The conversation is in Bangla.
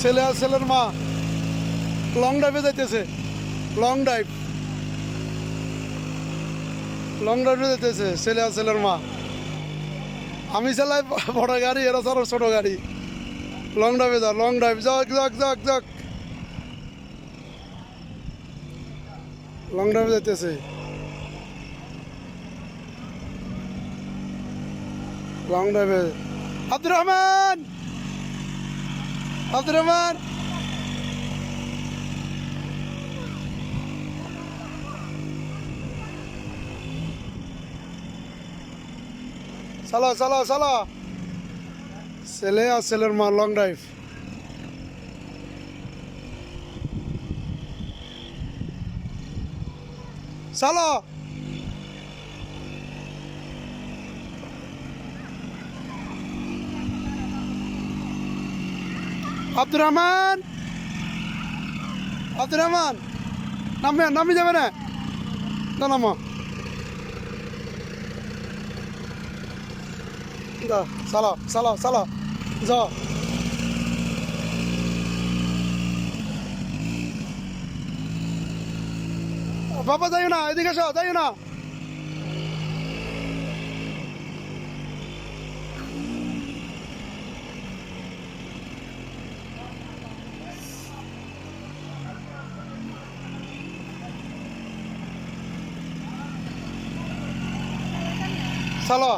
ছেলে আর ছেলের মা লং ড্রাইভে যাইতেছে। লং ড্রাইভে যাইতেছে ছেলে আর ছেলের মা। আমি চালাই বড় গাড়ি, এরা চালো ছোট গাড়ি। লং ড্রাইভে যাও, লং ড্রাইভ যাক। লং ড্রাইভে যাইতেছে। লং ড্রাইভে আব্দুর রহমান চালো। ছেলে আর ছেলের মা লং ড্রাইভ। চালো। আব্দুর রহমান নামি যাবে না নামো। চালো যাও। বাবা যাইও না, এদিকে এসো, যাইও না। চালো।